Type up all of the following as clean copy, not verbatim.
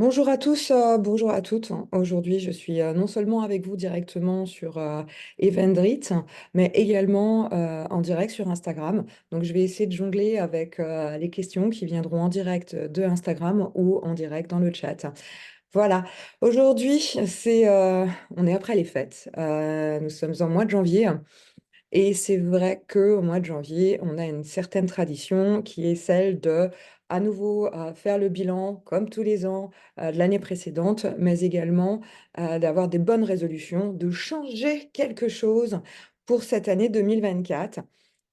Bonjour à tous, bonjour à toutes. Aujourd'hui, je suis non seulement avec vous directement sur Eventbrite, mais également en direct sur Instagram. Donc, je vais essayer de jongler avec les questions qui viendront en direct de Instagram ou en direct dans le chat. Voilà. Aujourd'hui, on est après les fêtes. Nous sommes en mois de janvier. Et c'est vrai qu'au mois de janvier, on a une certaine tradition qui est celle de, à nouveau, faire le bilan, comme tous les ans, de l'année précédente, mais également d'avoir des bonnes résolutions, de changer quelque chose pour cette année 2024.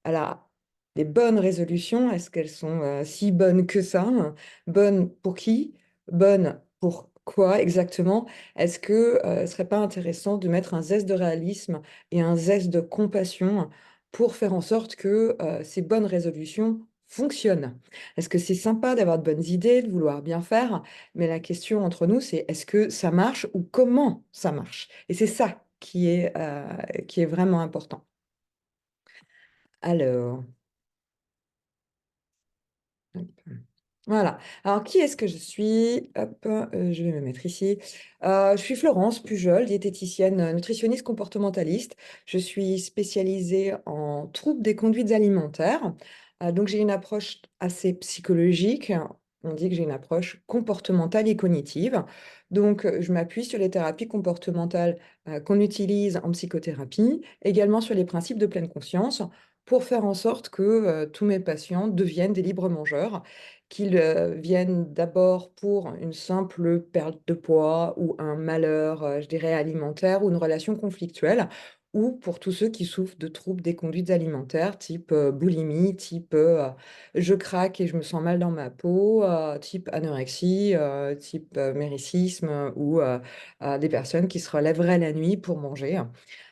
Alors, les bonnes résolutions, est-ce qu'elles sont si bonnes que ça? Bonnes pour qui? Bonnes pour quoi exactement? Est-ce que ce serait pas intéressant de mettre un zeste de réalisme et un zeste de compassion pour faire en sorte que ces bonnes résolutions fonctionnent? Est-ce que c'est sympa d'avoir de bonnes idées, de vouloir bien faire, mais la question entre nous, c'est est-ce que ça marche ou comment ça marche? Et c'est ça qui est vraiment important. Alors, hop. Voilà. Alors, qui est-ce que je suis? Hop, je vais me mettre ici. Je suis Florence Pujol, diététicienne nutritionniste comportementaliste. Je suis spécialisée en troubles des conduites alimentaires. Donc, j'ai une approche assez psychologique. On dit que j'ai une approche comportementale et cognitive. Donc, je m'appuie sur les thérapies comportementales qu'on utilise en psychothérapie, également sur les principes de pleine conscience, pour faire en sorte que tous mes patients deviennent des libres mangeurs, qu'ils viennent d'abord pour une simple perte de poids ou un malheur, je dirais, alimentaire ou une relation conflictuelle, ou pour tous ceux qui souffrent de troubles des conduites alimentaires, type boulimie, type je craque et je me sens mal dans ma peau, type anorexie, type méricisme, ou des personnes qui se relèveraient la nuit pour manger.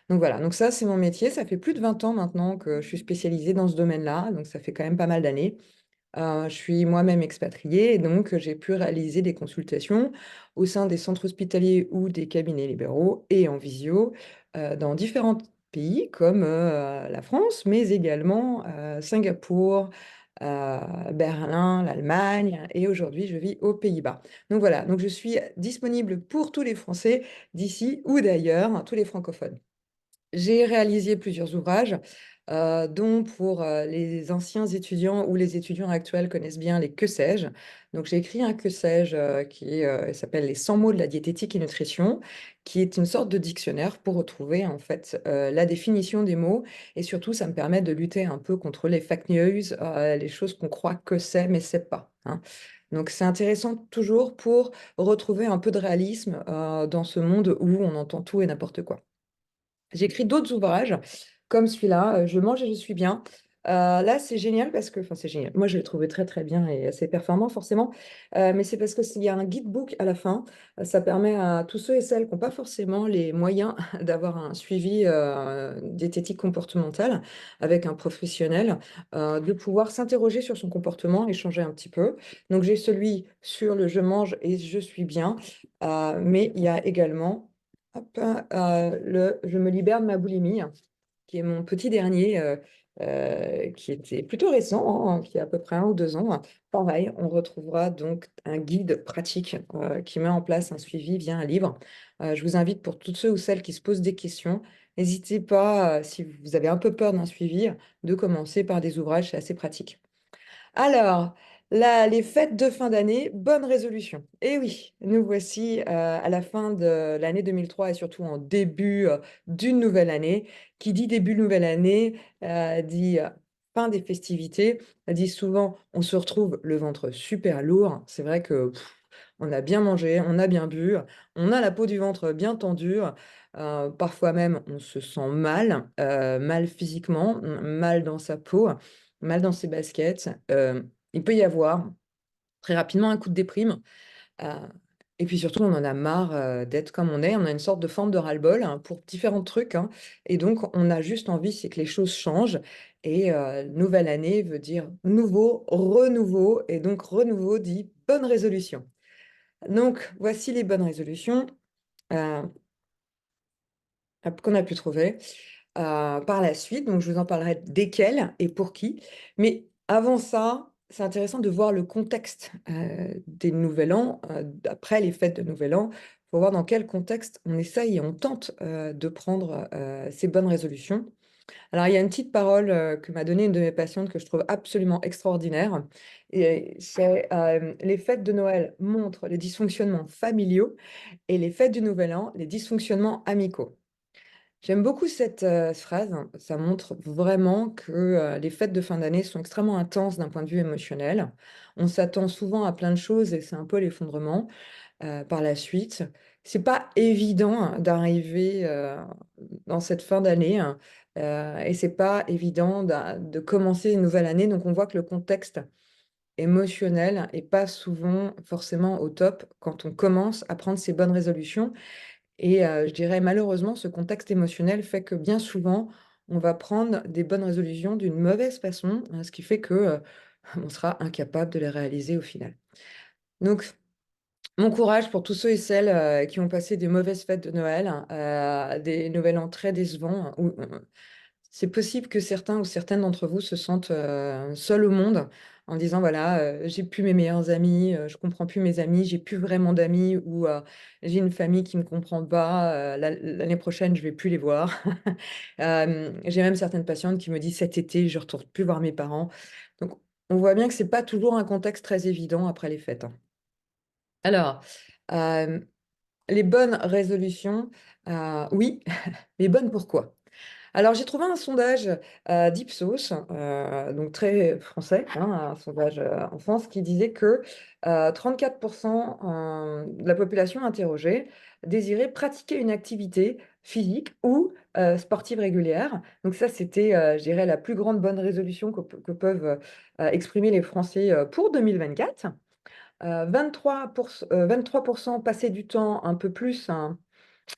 Donc voilà, donc ça c'est mon métier, ça fait plus de 20 ans maintenant que je suis spécialisée dans ce domaine-là, donc ça fait quand même pas mal d'années. Je suis moi-même expatriée et donc j'ai pu réaliser des consultations au sein des centres hospitaliers ou des cabinets libéraux et en visio dans différents pays comme la France, mais également Singapour, Berlin, l'Allemagne et aujourd'hui je vis aux Pays-Bas. Donc voilà, donc je suis disponible pour tous les Français d'ici ou d'ailleurs, tous les francophones. J'ai réalisé plusieurs ouvrages, dont pour les anciens étudiants ou les étudiants actuels connaissent bien les Que sais-je. Donc j'ai écrit un Que sais-je s'appelle Les 100 mots de la diététique et nutrition, qui est une sorte de dictionnaire pour retrouver en fait la définition des mots et surtout ça me permet de lutter un peu contre les fake news, les choses qu'on croit que c'est mais c'est pas, hein. Donc c'est intéressant toujours pour retrouver un peu de réalisme dans ce monde où on entend tout et n'importe quoi. J'ai écrit d'autres ouvrages comme celui-là, Je mange et je suis bien. Là, c'est génial parce que, enfin, c'est génial. Moi, je l'ai trouvé très, très bien et assez performant, forcément. Mais c'est parce qu'il y a un guidebook à la fin. Ça permet à tous ceux et celles qui n'ont pas forcément les moyens d'avoir un suivi diététique comportemental avec un professionnel, de pouvoir s'interroger sur son comportement et changer un petit peu. Donc, j'ai celui sur le je mange et je suis bien. Mais il y a également hop, je me libère de ma boulimie, qui est mon petit dernier, qui était plutôt récent, hein, qui a à peu près 1 ou 2 ans. Pareil, on retrouvera donc un guide pratique qui met en place un suivi via un livre. Je vous invite pour toutes ceux ou celles qui se posent des questions, n'hésitez pas, si vous avez un peu peur d'un suivi, de commencer par des ouvrages, c'est assez pratique. Alors, là, les fêtes de fin d'année, bonne résolution. Et oui, nous voici à la fin de l'année 2003 et surtout en début d'une nouvelle année. Qui dit début de nouvelle année dit fin des festivités, dit souvent on se retrouve le ventre super lourd. C'est vrai que on a bien mangé, on a bien bu, on a la peau du ventre bien tendue. Parfois même, on se sent mal, mal physiquement, mal dans sa peau, mal dans ses baskets. Il peut y avoir très rapidement un coup de déprime. euh, et puis surtout, on en a marre d'être comme on est. On a une sorte de forme de ras-le-bol hein, pour différents trucs, hein. Et donc, on a juste envie, c'est que les choses changent. Et nouvelle année veut dire nouveau, renouveau. Et donc, renouveau dit bonne résolution. Donc, voici les bonnes résolutions euh, qu'on a pu trouver par la suite. Donc, je vous en parlerai desquelles et pour qui. Mais avant ça, c'est intéressant de voir le contexte des Nouvel An, après les fêtes de Nouvel An. Il faut voir dans quel contexte on essaye et on tente de prendre ces bonnes résolutions. Alors, il y a une petite parole que m'a donnée une de mes patientes que je trouve absolument extraordinaire. Et c'est les fêtes de Noël montrent les dysfonctionnements familiaux et les fêtes du Nouvel An, les dysfonctionnements amicaux. J'aime beaucoup cette phrase. Ça montre vraiment que les fêtes de fin d'année sont extrêmement intenses d'un point de vue émotionnel. On s'attend souvent à plein de choses et c'est un peu l'effondrement par la suite. C'est pas évident d'arriver dans cette fin d'année et c'est pas évident de commencer une nouvelle année. Donc on voit que le contexte émotionnel est pas souvent forcément au top quand on commence à prendre ces bonnes résolutions. Et je dirais malheureusement, ce contexte émotionnel fait que bien souvent, on va prendre des bonnes résolutions d'une mauvaise façon, hein, ce qui fait que on sera incapable de les réaliser au final. Donc, mon courage pour tous ceux et celles qui ont passé des mauvaises fêtes de Noël, des Nouvel An très décevants, c'est possible que certains ou certaines d'entre vous se sentent seuls au monde en disant, voilà, j'ai plus mes meilleurs amis, je comprends plus mes amis, j'ai plus vraiment d'amis ou j'ai une famille qui me comprend pas, l'année prochaine, je vais plus les voir. J'ai même certaines patientes qui me disent, cet été, je retourne plus voir mes parents. Donc, on voit bien que c'est pas toujours un contexte très évident après les fêtes, hein. Alors, euh, les bonnes résolutions, oui, mais bonnes pourquoi? Alors, j'ai trouvé un sondage d'Ipsos, donc très français, hein, un sondage en France, qui disait que 34% de la population interrogée désirait pratiquer une activité physique ou sportive régulière. Donc ça, c'était, je dirais, la plus grande bonne résolution que peuvent exprimer les Français pour 2024. 23% passer du temps un peu plus, hein,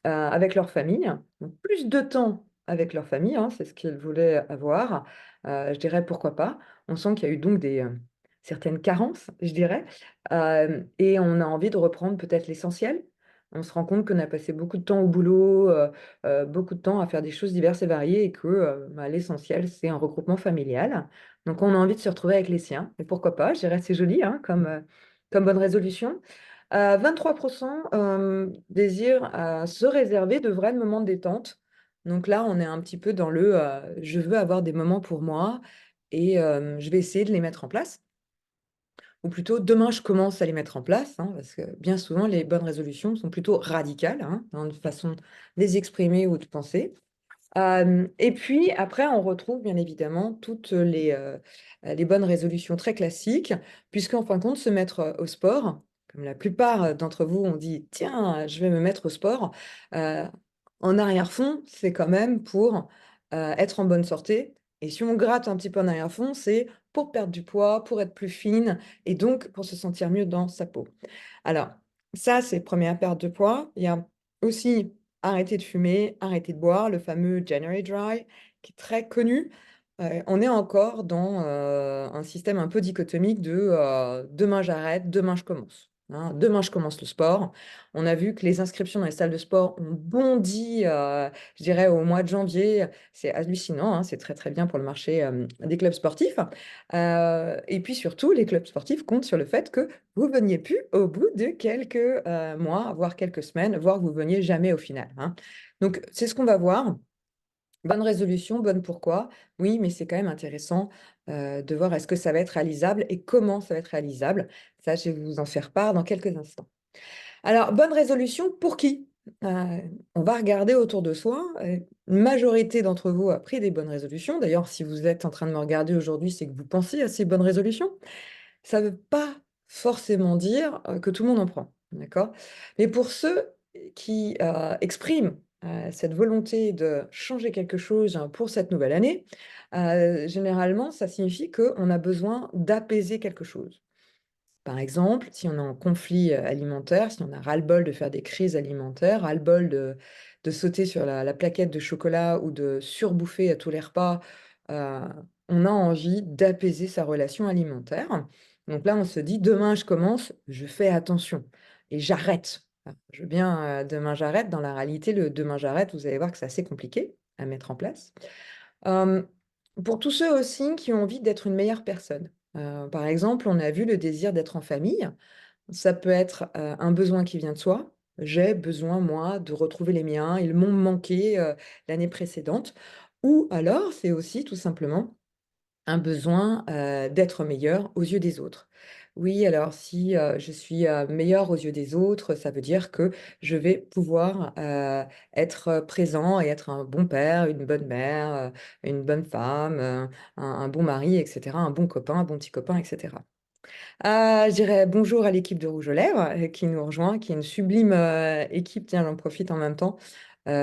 avec leur famille, donc plus de temps avec leur famille, hein, c'est ce qu'ils voulaient avoir. Je dirais pourquoi pas. On sent qu'il y a eu donc certaines carences, je dirais, et on a envie de reprendre peut-être l'essentiel. On se rend compte qu'on a passé beaucoup de temps au boulot, beaucoup de temps à faire des choses diverses et variées, et que bah, l'essentiel, c'est un regroupement familial. Donc on a envie de se retrouver avec les siens. Et pourquoi pas, je dirais c'est joli hein, comme bonne résolution. 23% désirent se réserver de vrais moments de détente. Donc là, on est un petit peu dans le je veux avoir des moments pour moi et je vais essayer de les mettre en place. Ou plutôt, demain, je commence à les mettre en place, hein, parce que bien souvent, les bonnes résolutions sont plutôt radicales hein, dans une façon de les exprimer ou de penser. Et puis après, on retrouve bien évidemment toutes les bonnes résolutions très classiques, puisqu'en fin de compte, se mettre au sport, comme la plupart d'entre vous ont dit, tiens, je vais me mettre au sport, euh, en arrière-fond, c'est quand même pour être en bonne santé. Et si on gratte un petit peu en arrière-fond, c'est pour perdre du poids, pour être plus fine, et donc pour se sentir mieux dans sa peau. Alors, ça, c'est première perte de poids. Il y a aussi arrêter de fumer, arrêter de boire, le fameux January Dry, qui est très connu. On est encore dans un système un peu dichotomique de demain j'arrête, demain je commence, hein. Demain je commence le sport. On a vu que les inscriptions dans les salles de sport ont bondi, je dirais, au mois de janvier. C'est hallucinant, hein, c'est très très bien pour le marché des clubs sportifs. Et puis surtout, les clubs sportifs comptent sur le fait que vous veniez plus au bout de quelques mois, voire quelques semaines, voire vous veniez jamais au final, hein. Donc, c'est ce qu'on va voir. Bonne résolution, bonne pourquoi. Oui, mais c'est quand même intéressant de voir est-ce que ça va être réalisable et comment ça va être réalisable. Ça, je vais vous en faire part dans quelques instants. Alors, bonne résolution pour qui? Euh, on va regarder autour de soi. Une majorité d'entre vous a pris des bonnes résolutions. D'ailleurs, si vous êtes en train de me regarder aujourd'hui, c'est que vous pensez à ces bonnes résolutions. Ça ne veut pas forcément dire que tout le monde en prend, d'accord? Mais pour ceux qui expriment cette volonté de changer quelque chose hein, pour cette nouvelle année, généralement, ça signifie qu'on a besoin d'apaiser quelque chose. Par exemple, si on est en conflit alimentaire, si on a ras-le-bol de faire des crises alimentaires, ras-le-bol de sauter sur la plaquette de chocolat ou de surbouffer à tous les repas, euh, on a envie d'apaiser sa relation alimentaire. Donc là, on se dit, demain, je commence, je fais attention et j'arrête. Je veux bien, demain, j'arrête. Dans la réalité, le demain, j'arrête, vous allez voir que c'est assez compliqué à mettre en place. Euh, pour tous ceux aussi qui ont envie d'être une meilleure personne. Par exemple, on a vu le désir d'être en famille. Ça peut être un besoin qui vient de soi. J'ai besoin, moi, de retrouver les miens. Ils m'ont manqué l'année précédente. Ou alors, c'est aussi tout simplement un besoin d'être meilleur aux yeux des autres. Oui, alors si je suis meilleur aux yeux des autres, ça veut dire que je vais pouvoir être présent et être un bon père, une bonne mère, une bonne femme, un bon mari, etc., un bon copain, un bon petit copain, etc. Je dirais bonjour à l'équipe de Rouge aux Lèvres qui nous rejoint, qui est une sublime équipe. Tiens, j'en profite en même temps. Donc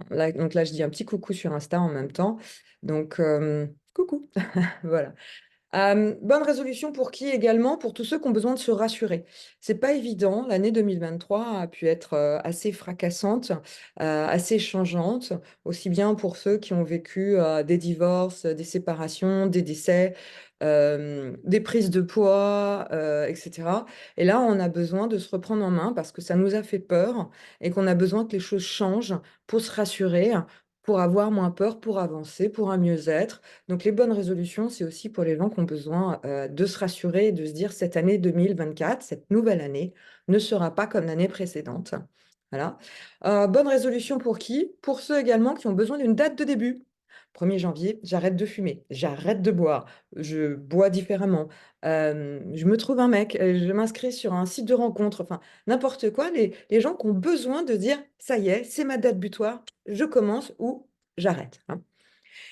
là, je dis un petit coucou sur Insta en même temps. Donc, coucou. Voilà. Bonne résolution pour qui également? Pour tous ceux qui ont besoin de se rassurer. C'est pas évident. L'année 2023 a pu être assez fracassante, assez changeante, aussi bien pour ceux qui ont vécu des divorces, des séparations, des décès, des prises de poids, etc. Et là, on a besoin de se reprendre en main parce que ça nous a fait peur et qu'on a besoin que les choses changent pour se rassurer, pour avoir moins peur, pour avancer, pour un mieux-être. Donc, les bonnes résolutions, c'est aussi pour les gens qui ont besoin de se rassurer et de se dire cette année 2024, cette nouvelle année, ne sera pas comme l'année précédente. Voilà. Bonne résolution pour qui? Pour ceux également qui ont besoin d'une date de début. 1er janvier, j'arrête de fumer, j'arrête de boire, je bois différemment, je me trouve un mec, je m'inscris sur un site de rencontre, enfin n'importe quoi, les gens qui ont besoin de dire ça y est, c'est ma date butoir, je commence ou j'arrête, hein.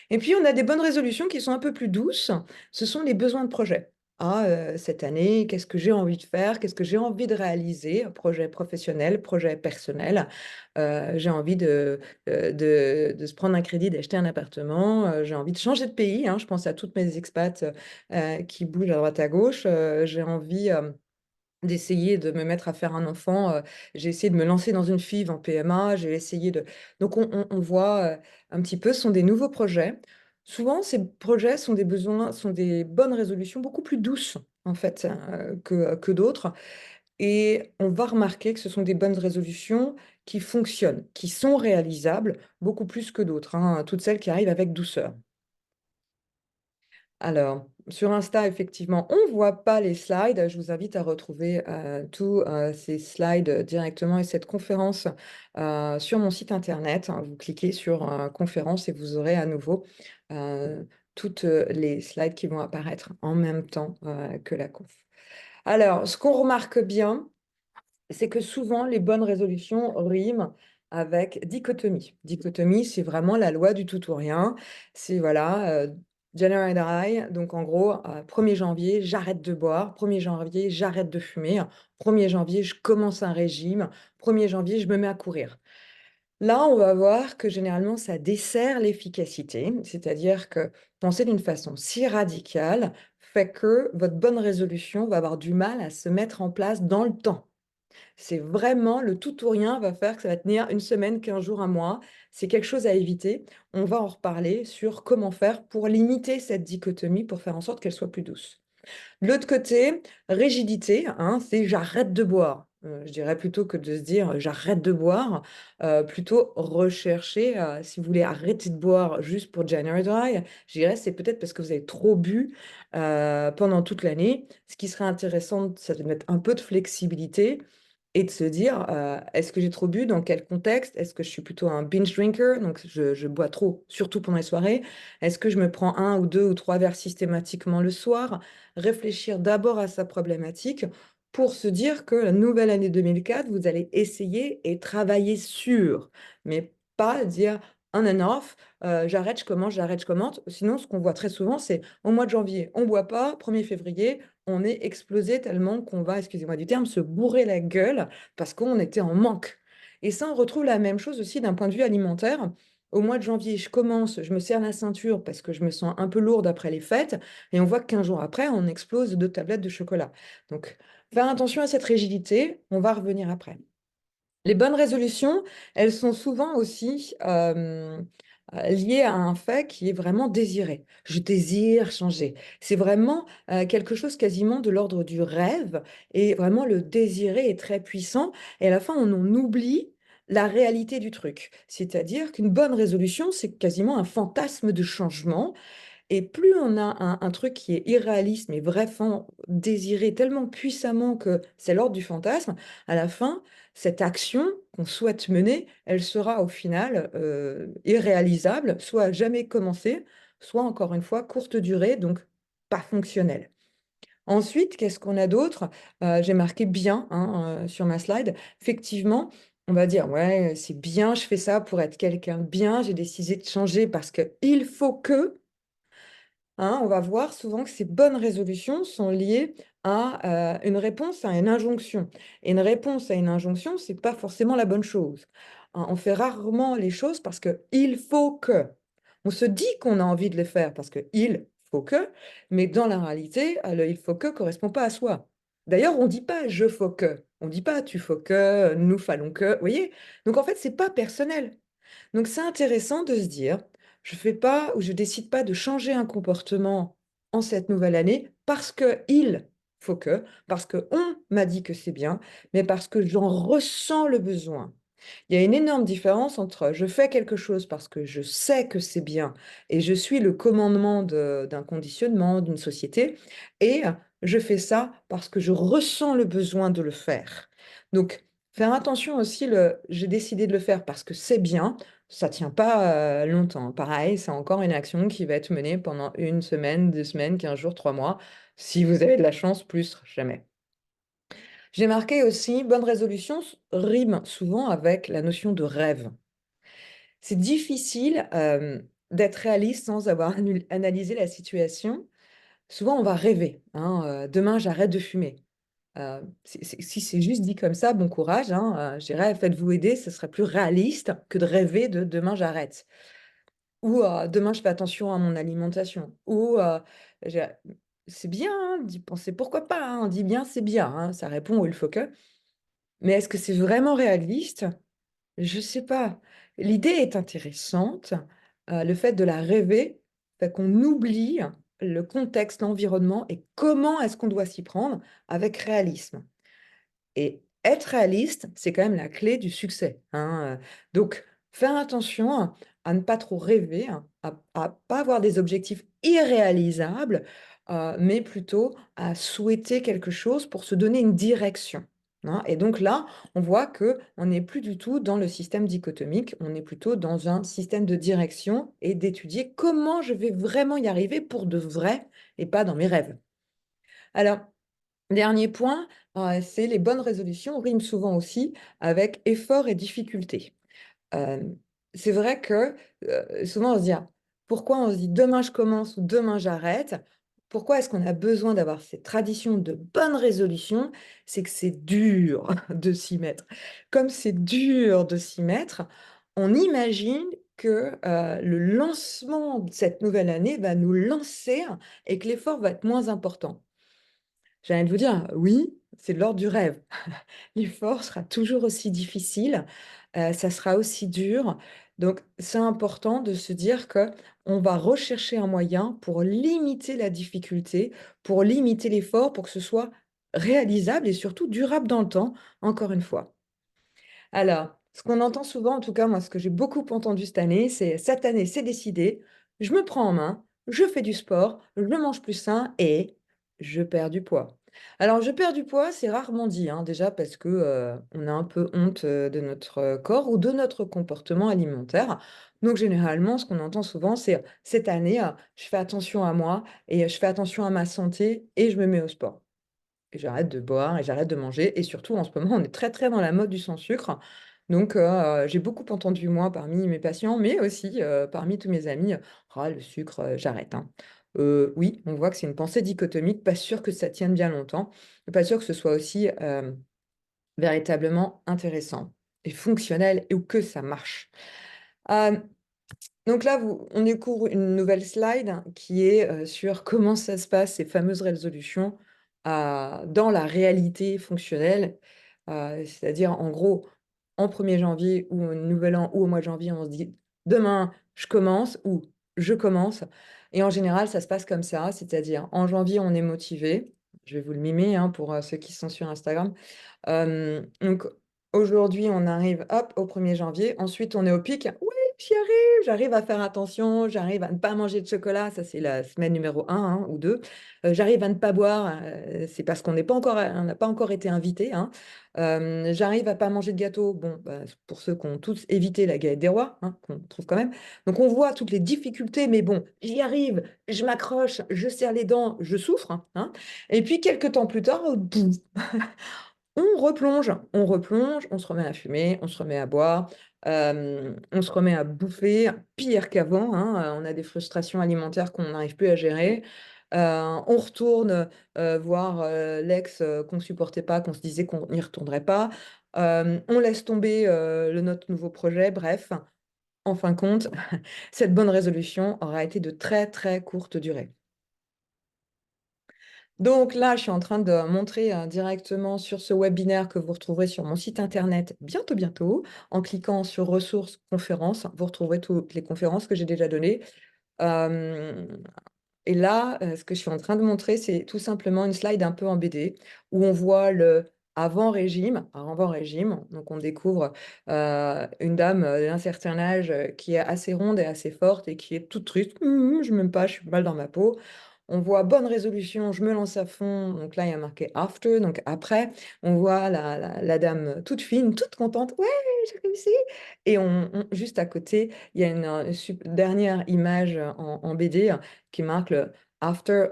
Et puis, on a des bonnes résolutions qui sont un peu plus douces. Ce sont les besoins de projet. Ah, cette année, qu'est-ce que j'ai envie de faire? Qu'est-ce que j'ai envie de réaliser? Projet professionnel, projet personnel. J'ai envie de se prendre un crédit, d'acheter un appartement. J'ai envie de changer de pays, hein. Je pense à toutes mes expats qui bougent à droite à gauche. J'ai envie d'essayer de me mettre à faire un enfant. J'ai essayé de me lancer dans une FIV en PMA. J'ai essayé de... Donc, on voit un petit peu, ce sont des nouveaux projets. Souvent, ces projets sont des besoins, sont des bonnes résolutions beaucoup plus douces, en fait, que d'autres. Et on va remarquer que ce sont des bonnes résolutions qui fonctionnent, qui sont réalisables beaucoup plus que d'autres, hein, toutes celles qui arrivent avec douceur. Alors, sur Insta, effectivement, on ne voit pas les slides. Je vous invite à retrouver tous ces slides directement et cette conférence sur mon site internet, hein. Vous cliquez sur conférence et vous aurez à nouveau euh, toutes les slides qui vont apparaître en même temps que la conf. Alors, ce qu'on remarque bien, c'est que souvent les bonnes résolutions riment avec dichotomie. Dichotomie, c'est vraiment la loi du tout ou rien. C'est voilà, January die, donc en gros, 1er janvier, j'arrête de boire, 1er janvier, j'arrête de fumer, 1er janvier, je commence un régime, 1er janvier, je me mets à courir. Là, on va voir que généralement, ça dessert l'efficacité, c'est-à-dire que penser d'une façon si radicale fait que votre bonne résolution va avoir du mal à se mettre en place dans le temps. C'est vraiment le tout ou rien va faire que ça va tenir une semaine, 15 jours, un mois. C'est quelque chose à éviter. On va en reparler sur comment faire pour limiter cette dichotomie, pour faire en sorte qu'elle soit plus douce. De l'autre côté, rigidité, hein, c'est j'arrête de boire. Je dirais plutôt que de se dire j'arrête de boire, plutôt rechercher, si vous voulez arrêter de boire juste pour January Dry, je dirais c'est peut-être parce que vous avez trop bu pendant toute l'année. Ce qui serait intéressant, c'est de mettre un peu de flexibilité et de se dire, est-ce que j'ai trop bu? Dans quel contexte? Est-ce que je suis plutôt un binge drinker? Donc, je bois trop, surtout pendant les soirées. Est-ce que je me prends un ou deux ou trois verres systématiquement le soir? Réfléchir d'abord à sa problématique pour se dire que la nouvelle année 2004, vous allez essayer et travailler sur, mais pas dire on and off, j'arrête, je commence, j'arrête, je commence. Sinon, ce qu'on voit très souvent, c'est au mois de janvier, on boit pas, 1er février, on est explosé tellement qu'on va, excusez-moi du terme, se bourrer la gueule parce qu'on était en manque. Et ça, on retrouve la même chose aussi d'un point de vue alimentaire. Au mois de janvier, je commence, je me serre la ceinture parce que je me sens un peu lourde après les fêtes, et on voit que 15 jours après, on explose 2 tablettes de chocolat. Donc, faire attention à cette rigidité, on va revenir après. Les bonnes résolutions, elles sont souvent aussi liées à un fait qui est vraiment désiré. Je désire changer. C'est vraiment quelque chose quasiment de l'ordre du rêve et vraiment le désirer est très puissant et à la fin on en oublie la réalité du truc. C'est-à-dire qu'une bonne résolution, c'est quasiment un fantasme de changement Et plus on a un truc qui est irréaliste, mais vraiment désiré tellement puissamment que c'est l'ordre du fantasme, à la fin, cette action qu'on souhaite mener, elle sera au final irréalisable, soit jamais commencée, soit encore une fois courte durée, donc pas fonctionnelle. Ensuite, qu'est-ce qu'on a d'autre? J'ai marqué bien hein, sur ma slide. Effectivement, on va dire, ouais, c'est bien, je fais ça pour être quelqu'un de bien, j'ai décidé de changer parce que il faut que, hein, on va voir souvent que ces bonnes résolutions sont liées à une réponse à une injonction. Et une réponse à une injonction, c'est pas forcément la bonne chose. Hein, on fait rarement les choses parce que il faut que. On se dit qu'on a envie de les faire parce que il faut que, mais dans la réalité, le il faut que correspond pas à soi. D'ailleurs, on dit pas je faut que, on dit pas tu faut que, nous fallons que, vous voyez? Donc en fait, c'est pas personnel. Donc c'est intéressant de se dire, je fais pas ou je décide pas de changer un comportement en cette nouvelle année parce que il faut que, parce que on m'a dit que c'est bien, mais parce que j'en ressens le besoin. Il y a une énorme différence entre je fais quelque chose parce que je sais que c'est bien et je suis le commandement d'un conditionnement, d'une société, et je fais ça parce que je ressens le besoin de le faire. Donc, faire attention aussi, j'ai décidé de le faire parce que c'est bien, ça tient pas longtemps. Pareil, c'est encore une action qui va être menée pendant une semaine, 2 semaines, 15 jours, 3 mois, si vous avez de la chance, plus jamais. J'ai marqué aussi, bonne résolution rime souvent avec la notion de rêve. C'est difficile d'être réaliste sans avoir analysé la situation. Souvent, on va rêver. Hein, demain, j'arrête de fumer. Si c'est juste dit comme ça, bon courage. Hein, je dirais, faites-vous aider, ce serait plus réaliste que de rêver de demain, j'arrête. Ou demain, je fais attention à mon alimentation. Ou j'ai- c'est bien hein, d'y penser. Pourquoi pas? Hein, on dit bien, c'est bien. Hein, ça répond au il faut que. Mais est-ce que c'est vraiment réaliste? Je sais pas. L'idée est intéressante. Le fait de la rêver fait qu'on oublie le contexte, l'environnement et comment est-ce qu'on doit s'y prendre avec réalisme. Et être réaliste, c'est quand même la clé du succès. Hein. Donc, faire attention à ne pas trop rêver, hein, à pas avoir des objectifs irréalisables, mais plutôt à souhaiter quelque chose pour se donner une direction. Hein. Et donc là, on voit que on n'est plus du tout dans le système dichotomique, on est plutôt dans un système de direction et d'étudier comment je vais vraiment y arriver pour de vrai et pas dans mes rêves. Alors, dernier point, c'est les bonnes résolutions riment souvent aussi avec effort et difficulté. Euh, c'est vrai que souvent on se dit, ah, pourquoi on se dit demain je commence ou demain j'arrête? Pourquoi est-ce qu'on a besoin d'avoir cette tradition de bonnes résolutions? C'est que c'est dur de s'y mettre. Comme c'est dur de s'y mettre, on imagine que le lancement de cette nouvelle année va nous lancer et que l'effort va être moins important. J'ai envie de vous dire, oui, c'est de l'ordre du rêve. L'effort sera toujours aussi difficile, ça sera aussi dur. Donc, c'est important de se dire que on va rechercher un moyen pour limiter la difficulté, pour limiter l'effort, pour que ce soit réalisable et surtout durable dans le temps, encore une fois. Alors, ce qu'on entend souvent, en tout cas, moi, ce que j'ai beaucoup entendu cette année, c'est cette année, c'est décidé, je me prends en main, je fais du sport, je mange plus sain et je perds du poids. Alors, je perds du poids, c'est rarement dit, hein, déjà parce que on a un peu honte de notre corps ou de notre comportement alimentaire. Donc, généralement, ce qu'on entend souvent, c'est cette année, je fais attention à moi et je fais attention à ma santé et je me mets au sport. Et j'arrête de boire et j'arrête de manger. Et surtout, en ce moment, on est très, très dans la mode du sans-sucre. Donc, j'ai beaucoup entendu, moi, parmi mes patients, mais aussi parmi tous mes amis, ah, le sucre, j'arrête. Hein. Oui, on voit que c'est une pensée dichotomique, pas sûr que ça tienne bien longtemps, pas sûr que ce soit aussi véritablement intéressant et fonctionnel ou que ça marche. Euh, donc là, on découvre une nouvelle slide qui est sur comment ça se passe, ces fameuses résolutions, dans la réalité fonctionnelle. C'est-à-dire, en gros, en 1er janvier ou au Nouvel An ou au mois de janvier, on se dit demain, je commence ou je commence. Et en général, ça se passe comme ça. C'est-à-dire, en janvier, on est motivé. Je vais vous le mimer hein, pour ceux qui sont sur Instagram. Donc, aujourd'hui, on arrive hop, au 1er janvier. Ensuite, on est au pic. Oui, j'y arrive, j'arrive à faire attention, j'arrive à ne pas manger de chocolat, ça c'est la semaine numéro un hein, ou 2. J'arrive à ne pas boire, c'est parce qu'on n'est pas encore, on n'a pas encore été invité. Hein. J'arrive à pas manger de gâteau, bon, bah, pour ceux qui ont tous évité la galette des rois, hein, qu'on trouve quand même. Donc on voit toutes les difficultés, mais bon, j'y arrive, je m'accroche, je serre les dents, je souffre. Hein. Et puis quelques temps plus tard, boum, on replonge, on se remet à fumer, on se remet à boire, on se remet à bouffer, pire qu'avant, hein, on a des frustrations alimentaires qu'on n'arrive plus à gérer. On retourne voir l'ex qu'on supportait pas, qu'on se disait qu'on n'y retournerait pas. On laisse tomber notre nouveau projet, bref, en fin de compte, cette bonne résolution aura été de très très courte durée. Donc là, je suis en train de montrer directement sur ce webinaire que vous retrouverez sur mon site internet bientôt, bientôt. En cliquant sur ressources, conférences, vous retrouverez toutes les conférences que j'ai déjà données. Euh, et là, ce que je suis en train de montrer, c'est tout simplement une slide un peu en BD où on voit le avant-régime. Avant-régime, donc on découvre une dame d'un certain âge qui est assez ronde et assez forte et qui est toute triste. Je m'aime pas, je suis mal dans ma peau. On voit bonne résolution, je me lance à fond. Donc là, il y a marqué after, donc après. On voit la dame toute fine, toute contente. Ouais, j'ai réussi. Et juste à côté, il y a une, dernière image en BD qui marque le after,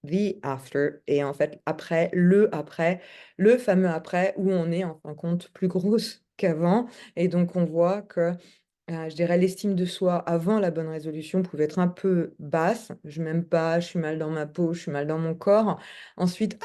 the after. Et en fait, après, le fameux après où on est en fin de compte plus grosse qu'avant. Et donc, on voit que je dirais l'estime de soi avant la bonne résolution pouvait être un peu basse. Je m'aime pas, je suis mal dans ma peau, je suis mal dans mon corps. Ensuite,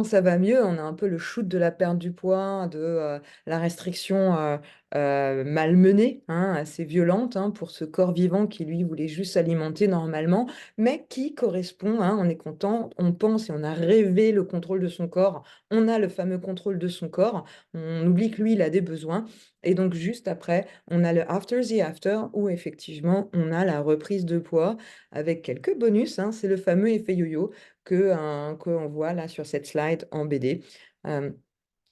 ça va mieux. On a un peu le shoot de la perte du poids, de la restriction malmenée, hein, assez violente hein, pour ce corps vivant qui lui voulait juste s'alimenter normalement, mais qui correspond. Hein, on est content, on pense et on a rêvé le contrôle de son corps. On a le fameux contrôle de son corps. On oublie que lui, il a des besoins. Et donc, juste après, on a le After the After où effectivement, on a la reprise de poids avec quelques bonus. Hein, c'est le fameux effet yo-yo qu'on voit là sur cette slide en BD. Euh,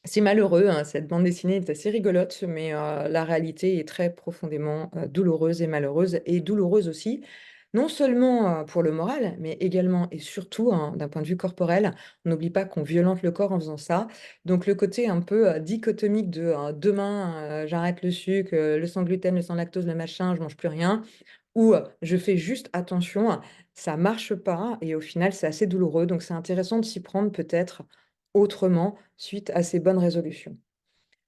c'est malheureux, hein, cette bande dessinée est assez rigolote, mais la réalité est très profondément douloureuse et malheureuse, et douloureuse aussi, non seulement pour le moral, mais également et surtout hein, d'un point de vue corporel. On n'oublie pas qu'on violente le corps en faisant ça. Donc le côté un peu dichotomique de demain, j'arrête le sucre, le sans gluten, le sans lactose, le machin, je mange plus rien, ou je fais juste attention, ça marche pas, et au final c'est assez douloureux. Donc c'est intéressant de s'y prendre peut-être autrement suite à ces bonnes résolutions.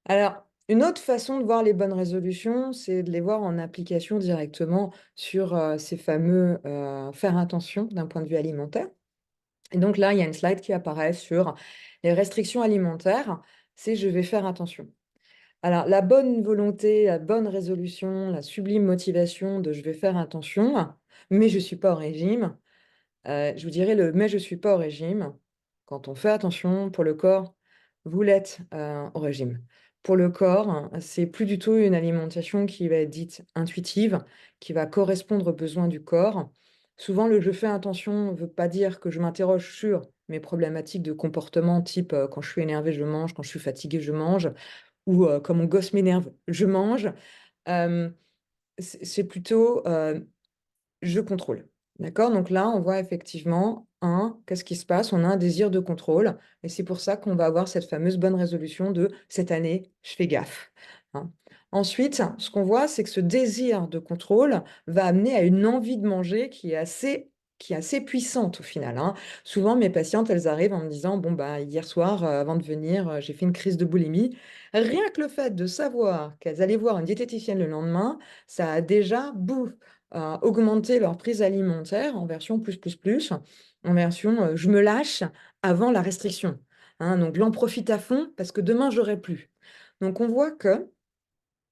Alors, une autre façon de voir les bonnes résolutions, c'est de les voir en application directement sur ces fameux faire attention d'un point de vue alimentaire. Et donc là, il y a une slide qui apparaît sur les restrictions alimentaires, c'est je vais faire attention. Alors, la bonne volonté, la bonne résolution, la sublime motivation de je vais faire attention, mais je ne suis pas au régime. Je vous dirais le mais je suis pas au régime. Quand on fait attention pour le corps, vous l'êtes au régime. Pour le corps, hein, c'est plus du tout une alimentation qui va être dite intuitive, qui va correspondre aux besoins du corps. Souvent, le je fais attention ne veut pas dire que je m'interroge sur mes problématiques de comportement, type quand je suis énervé, je mange, quand je suis fatigué, je mange, ou quand mon gosse m'énerve, je mange. Euh, c'est plutôt je contrôle. D'accord? Donc là, on voit effectivement, qu'est-ce qui se passe? On a un désir de contrôle. Et c'est pour ça qu'on va avoir cette fameuse bonne résolution de cette année, je fais gaffe. Hein. Ensuite, ce qu'on voit, c'est que ce désir de contrôle va amener à une envie de manger qui est assez puissante au final. Hein. Souvent, mes patientes, elles arrivent en me disant, bon, bah, hier soir, avant de venir, j'ai fait une crise de boulimie. Rien que le fait de savoir qu'elles allaient voir une diététicienne le lendemain, ça a déjà, bouf, augmenter leur prise alimentaire en version plus, en version je me lâche avant la restriction. Hein, donc l'en profite à fond parce que demain j'aurai plus. Donc on voit que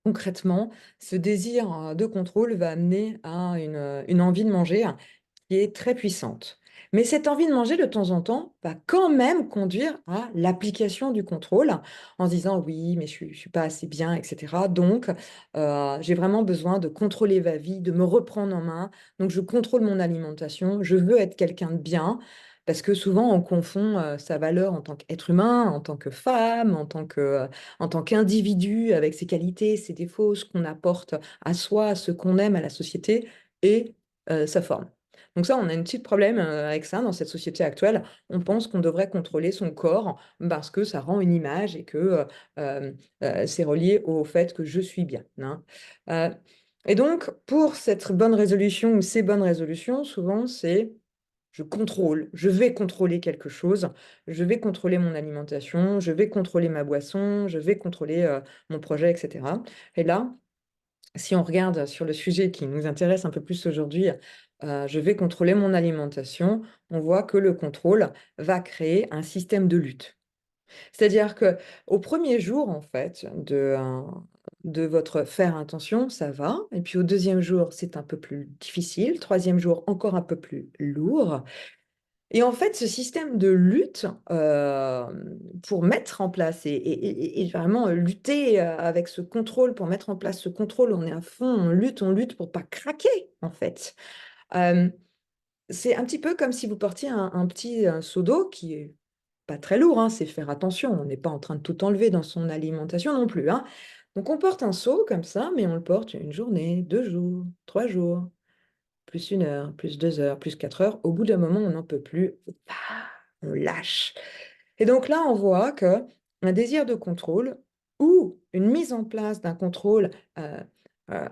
concrètement, ce désir de contrôle va amener à une envie de manger qui est très puissante. Mais cette envie de manger de temps en temps va quand même conduire à l'application du contrôle en se disant oui, mais je suis pas assez bien, etc. Donc, j'ai vraiment besoin de contrôler ma vie, de me reprendre en main. Donc, je contrôle mon alimentation. Je veux être quelqu'un de bien. Parce que souvent, on confond sa valeur en tant qu'être humain, en tant que femme, en tant qu'individu, avec ses qualités, ses défauts, ce qu'on apporte à soi, à ce qu'on aime, à la société, et sa forme. Donc ça, on a un petit problème avec ça dans cette société actuelle. On pense qu'on devrait contrôler son corps parce que ça rend une image et que euh, c'est relié au fait que je suis bien, hein. Euh, et donc, pour cette bonne résolution ou ces bonnes résolutions, souvent, c'est je contrôle, je vais contrôler quelque chose, je vais contrôler mon alimentation, je vais contrôler ma boisson, je vais contrôler mon projet, etc. Et là, si on regarde sur le sujet qui nous intéresse un peu plus aujourd'hui, je vais contrôler mon alimentation, on voit que le contrôle va créer un système de lutte. C'est-à-dire que au premier jour, en fait, de votre faire attention, ça va. Et puis au deuxième jour, c'est un peu plus difficile. Troisième jour, encore un peu plus lourd. Et en fait, ce système de lutte, pour mettre en place et vraiment lutter avec ce contrôle, pour mettre en place ce contrôle, on est à fond, on lutte pour pas craquer, en fait. Euh, c'est un petit peu comme si vous portiez un petit seau d'eau qui est pas très lourd, hein, c'est faire attention. On n'est pas en train de tout enlever dans son alimentation non plus, hein. Donc on porte un seau comme ça, mais on le porte une journée, 2 jours, 3 jours, plus 1 heure, plus 2 heures, plus 4 heures. Au bout d'un moment, on n'en peut plus. Ah, on lâche. Et donc là, on voit que un désir de contrôle ou une mise en place d'un contrôle euh,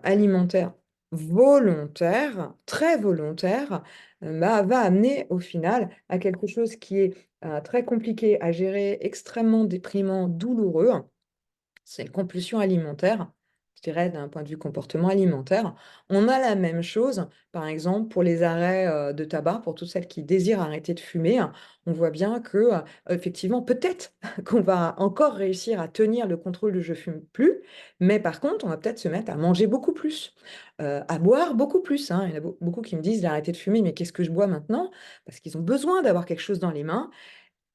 alimentaire volontaire, très volontaire, va amener au final à quelque chose qui est très compliqué à gérer, extrêmement déprimant, douloureux. C'est une compulsion alimentaire, je dirais d'un point de vue comportement alimentaire. On a la même chose, par exemple, pour les arrêts de tabac, pour toutes celles qui désirent arrêter de fumer. On voit bien que, effectivement, peut-être qu'on va encore réussir à tenir le contrôle de je fume plus, mais par contre, on va peut-être se mettre à manger beaucoup plus, à boire beaucoup plus, hein. Il y en a beaucoup qui me disent d'arrêter de fumer, mais qu'est-ce que je bois maintenant? Parce qu'ils ont besoin d'avoir quelque chose dans les mains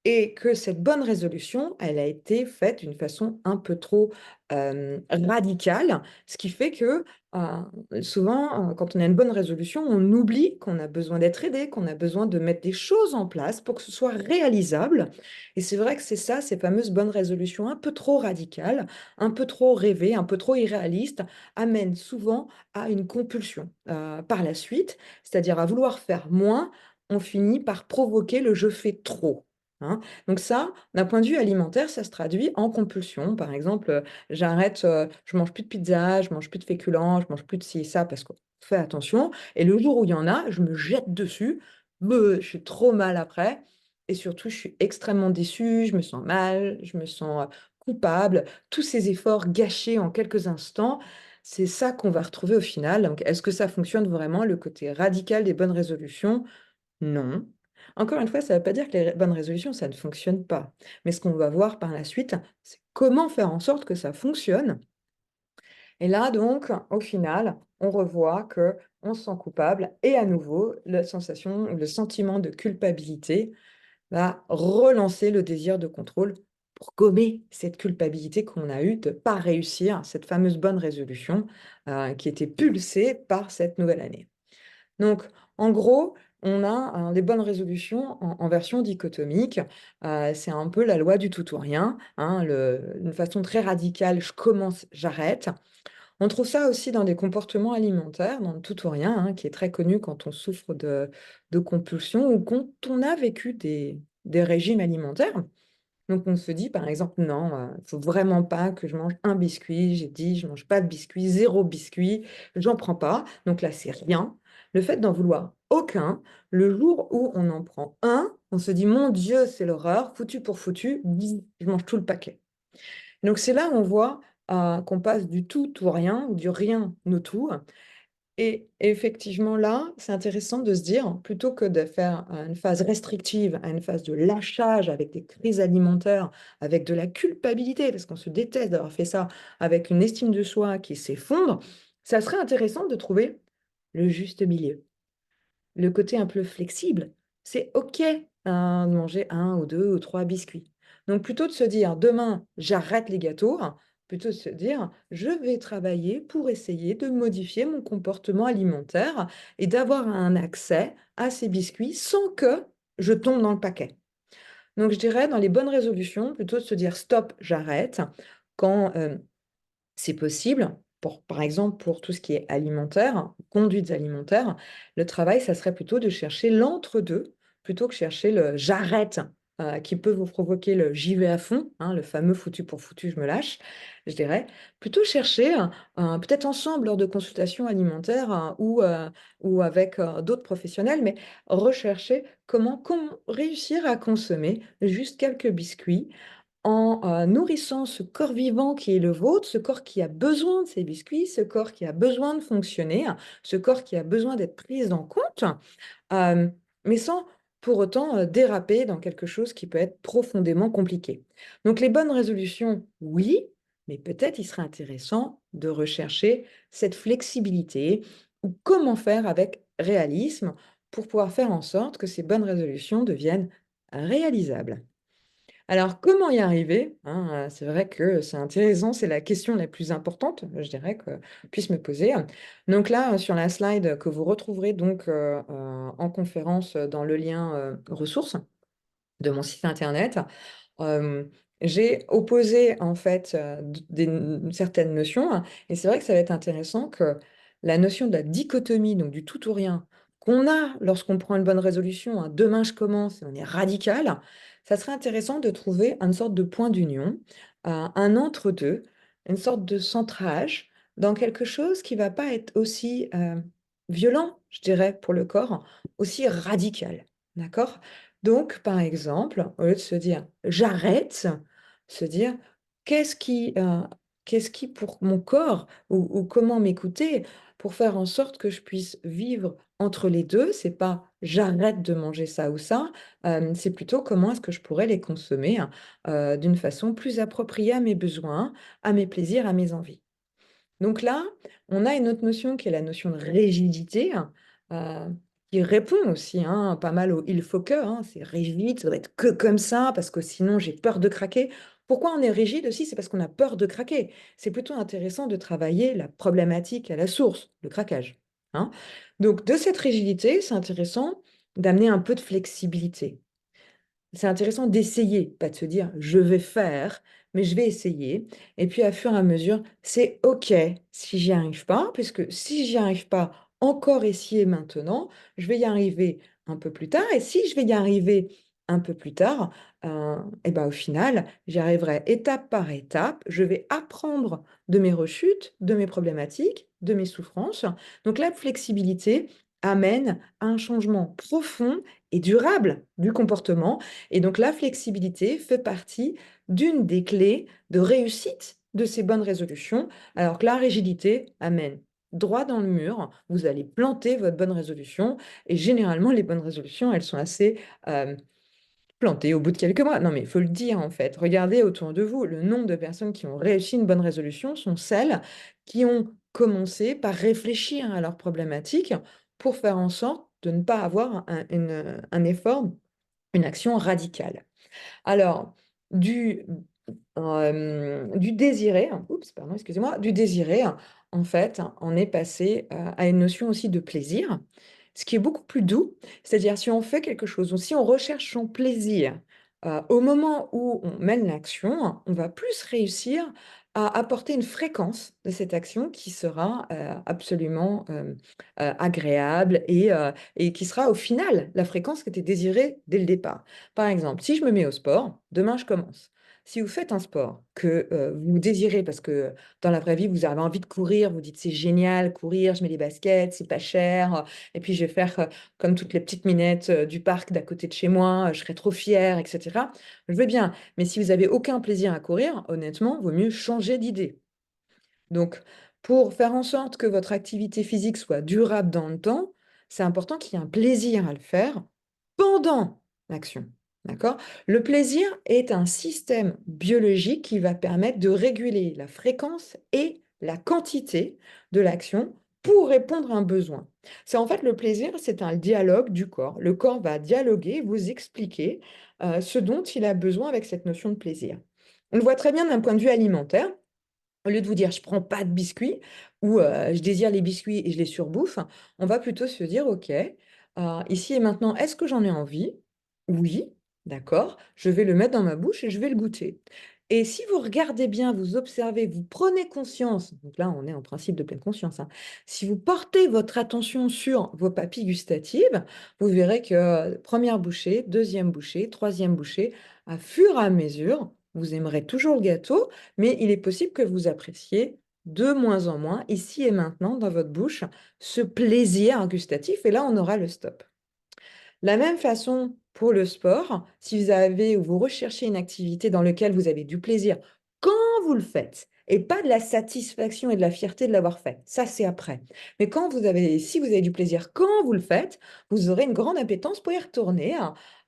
et que cette bonne résolution, elle a été faite d'une façon un peu trop radicale, ce qui fait que souvent, quand on a une bonne résolution, on oublie qu'on a besoin d'être aidé, qu'on a besoin de mettre des choses en place pour que ce soit réalisable. Et c'est vrai que c'est ça, ces fameuses bonnes résolutions un peu trop radicales, un peu trop rêvées, un peu trop irréalistes, amènent souvent à une compulsion par la suite, c'est-à-dire à vouloir faire moins, on finit par provoquer le je fais trop, hein. Donc ça, d'un point de vue alimentaire, ça se traduit en compulsion. Par exemple, j'arrête, je mange plus de pizza, je mange plus de féculents, je mange plus de ci et ça parce qu'on fait attention. Et le jour où il y en a, je me jette dessus. Je suis trop mal après. Et surtout, je suis extrêmement déçue, je me sens mal, je me sens coupable. Tous ces efforts gâchés en quelques instants, c'est ça qu'on va retrouver au final. Donc, est-ce que ça fonctionne vraiment, le côté radical des bonnes résolutions? Non. Encore une fois, ça ne veut pas dire que les bonnes résolutions, ça ne fonctionne pas. Mais ce qu'on va voir par la suite, c'est comment faire en sorte que ça fonctionne. Et là, donc, au final, on revoit que on se sent coupable et à nouveau, la sensation, le sentiment de culpabilité va relancer le désir de contrôle pour gommer cette culpabilité qu'on a eue de ne pas réussir cette fameuse bonne résolution qui était pulsée par cette nouvelle année. Donc, en gros, on a les bonnes résolutions en version dichotomique. C'est un peu la loi du tout ou rien, hein, une façon très radicale, je commence, j'arrête. On trouve ça aussi dans des comportements alimentaires, dans le tout ou rien, hein, qui est très connu quand on souffre de compulsion ou quand on a vécu des régimes alimentaires. Donc on se dit par exemple, non, il ne faut vraiment pas que je mange un biscuit. J'ai dit, je mange pas de biscuit, zéro biscuit, j'en prends pas. Donc là, c'est rien. Le fait d'en vouloir aucun, le jour où on en prend un, on se dit, mon Dieu, c'est l'horreur, foutu pour foutu, bzzz, je mange tout le paquet. Donc c'est là où on voit qu'on passe du tout au rien, ou du rien au tout. Et effectivement, là, c'est intéressant de se dire, plutôt que de faire une phase restrictive à une phase de lâchage avec des crises alimentaires, avec de la culpabilité, parce qu'on se déteste d'avoir fait ça, avec une estime de soi qui s'effondre, ça serait intéressant de trouver le juste milieu. Le côté un peu flexible, c'est OK de manger un ou deux ou trois biscuits. Donc plutôt de se dire, demain, j'arrête les gâteaux, plutôt de se dire, je vais travailler pour essayer de modifier mon comportement alimentaire et d'avoir un accès à ces biscuits sans que je tombe dans le paquet. Donc, je dirais dans les bonnes résolutions, plutôt de se dire stop, j'arrête quand c'est possible. Par exemple, pour tout ce qui est alimentaire, conduites alimentaires, le travail, ça serait plutôt de chercher l'entre-deux plutôt que chercher le j'arrête qui peut vous provoquer le j'y vais à fond, hein, le fameux foutu pour foutu, je me lâche, je dirais. Plutôt chercher, peut-être ensemble lors de consultations alimentaires ou avec d'autres professionnels, mais rechercher comment réussir à consommer juste quelques biscuits en nourrissant ce corps vivant qui est le vôtre, ce corps qui a besoin de ces biscuits, ce corps qui a besoin de fonctionner, ce corps qui a besoin d'être pris en compte, euh, mais sans pour autant déraper dans quelque chose qui peut être profondément compliqué. Donc les bonnes résolutions, oui, mais peut-être il serait intéressant de rechercher cette flexibilité ou comment faire avec réalisme pour pouvoir faire en sorte que ces bonnes résolutions deviennent réalisables. Alors, comment y arriver? Hein, c'est vrai que c'est intéressant, c'est la question la plus importante, je dirais, que puisse me poser. Donc là, sur la slide que vous retrouverez donc en conférence dans le lien ressources de mon site internet, euh, j'ai opposé en fait certaines notions, hein, et c'est vrai que ça va être intéressant que la notion de la dichotomie, donc du tout ou rien, qu'on a lorsqu'on prend une bonne résolution, hein, demain je commence et on est radical, ça serait intéressant de trouver une sorte de point d'union, un entre-deux, une sorte de centrage dans quelque chose qui va pas être aussi violent, je dirais, pour le corps, aussi radical. D'accord? Donc, par exemple, au lieu de se dire j'arrête, se dire qu'est-ce qui, euh, qu'est-ce qui pour mon corps ou comment m'écouter pour faire en sorte que je puisse vivre entre les deux. C'est pas j'arrête de manger ça ou ça, c'est plutôt comment est-ce que je pourrais les consommer hein, d'une façon plus appropriée à mes besoins, à mes plaisirs, à mes envies. Donc là, on a une autre notion qui est la notion de rigidité, hein, euh, qui répond aussi hein, pas mal au il faut que, hein, c'est rigide, ça doit être que comme ça, parce que sinon j'ai peur de craquer. Pourquoi on est rigide aussi? C'est parce qu'on a peur de craquer. C'est plutôt intéressant de travailler la problématique à la source, le craquage. Hein. Donc de cette rigidité, c'est intéressant d'amener un peu de flexibilité. C'est intéressant d'essayer, pas de se dire je vais faire, mais je vais essayer. Et puis, à fur et à mesure, c'est OK si j'y arrive pas, puisque si j'y arrive pas, encore essayer maintenant, je vais y arriver un peu plus tard. Et si je vais y arriver un peu plus tard, et ben, au final, j'y arriverai étape par étape. Je vais apprendre de mes rechutes, de mes problématiques, de mes souffrances. Donc, la flexibilité amène à un changement profond et durable du comportement et donc la flexibilité fait partie d'une des clés de réussite de ces bonnes résolutions, alors que la rigidité amène droit dans le mur, vous allez planter votre bonne résolution, et généralement les bonnes résolutions, elles sont assez plantées au bout de quelques mois. Non mais il faut le dire en fait, regardez autour de vous, le nombre de personnes qui ont réussi une bonne résolution sont celles qui ont commencé par réfléchir à leurs problématiques pour faire en sorte de ne pas avoir un effort, une action radicale. Alors, du, du désiré, oups, pardon, excusez-moi, du désiré, en fait, on est passé à une notion aussi de plaisir, ce qui est beaucoup plus doux. C'est-à-dire, si on fait quelque chose, ou si on recherche son plaisir, au moment où on mène l'action, on va plus réussir à apporter une fréquence de cette action qui sera absolument agréable et qui sera au final la fréquence qui était désirée dès le départ. Par exemple, si je me mets au sport, demain je commence. Si vous faites un sport que vous désirez parce que dans la vraie vie, vous avez envie de courir, vous dites c'est génial, courir, je mets les baskets, c'est pas cher, et puis je vais faire comme toutes les petites minettes du parc d'à côté de chez moi, je serai trop fière, etc. Je veux bien, mais si vous avez aucun plaisir à courir, honnêtement, vaut mieux changer d'idée. Donc, pour faire en sorte que votre activité physique soit durable dans le temps, c'est important qu'il y ait un plaisir à le faire pendant l'action. D'accord? Le plaisir est un système biologique qui va permettre de réguler la fréquence et la quantité de l'action pour répondre à un besoin. C'est en fait le plaisir, c'est un dialogue du corps. Le corps va dialoguer, vous expliquer ce dont il a besoin avec cette notion de plaisir. On le voit très bien d'un point de vue alimentaire. Au lieu de vous dire je prends pas de biscuits ou je désire les biscuits et je les surbouffe, on va plutôt se dire ok, ici et maintenant, est-ce que j'en ai envie? Oui, d'accord, je vais le mettre dans ma bouche et je vais le goûter. Et si vous regardez bien, vous observez, vous prenez conscience, donc là on est en principe de pleine conscience, hein, si vous portez votre attention sur vos papilles gustatives, vous verrez que première bouchée, deuxième bouchée, troisième bouchée, à fur et à mesure, vous aimerez toujours le gâteau, mais il est possible que vous appréciez de moins en moins, ici et maintenant, dans votre bouche, ce plaisir gustatif, et là on aura le stop. La même façon pour le sport, si vous avez ou vous recherchez une activité dans laquelle vous avez du plaisir quand vous le faites et pas de la satisfaction et de la fierté de l'avoir fait, ça c'est après. Mais si vous avez du plaisir quand vous le faites, vous aurez une grande appétence pour y retourner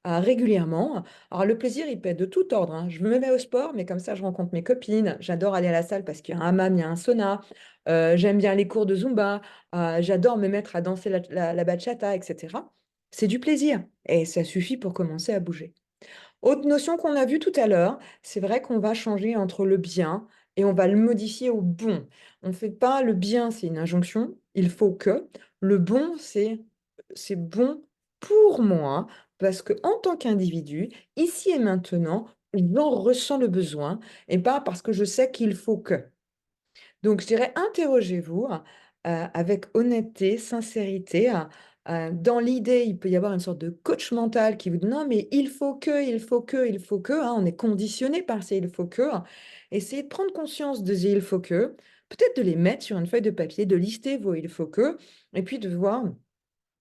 régulièrement. Alors le plaisir, il peut être de tout ordre, hein. Je me mets au sport, mais comme ça je rencontre mes copines. J'adore aller à la salle parce qu'il y a un hammam, il y a un sauna. J'aime bien les cours de Zumba. J'adore me mettre à danser la bachata, etc. C'est du plaisir et ça suffit pour commencer à bouger. Autre notion qu'on a vue tout à l'heure, c'est vrai qu'on va changer entre le bien et on va le modifier au bon. On ne fait pas le bien, c'est une injonction, il faut que. Le bon, c'est bon pour moi parce que en tant qu'individu, ici et maintenant, j'en ressens le besoin et pas parce que je sais qu'il faut que. Donc, je dirais, interrogez-vous avec honnêteté, sincérité. Dans l'idée, il peut y avoir une sorte de coach mental qui vous dit non, mais il faut que, il faut que, il faut que. On est conditionné par ces il faut que. Essayez de prendre conscience de ces il faut que, peut-être de les mettre sur une feuille de papier, de lister vos il faut que, et puis de voir.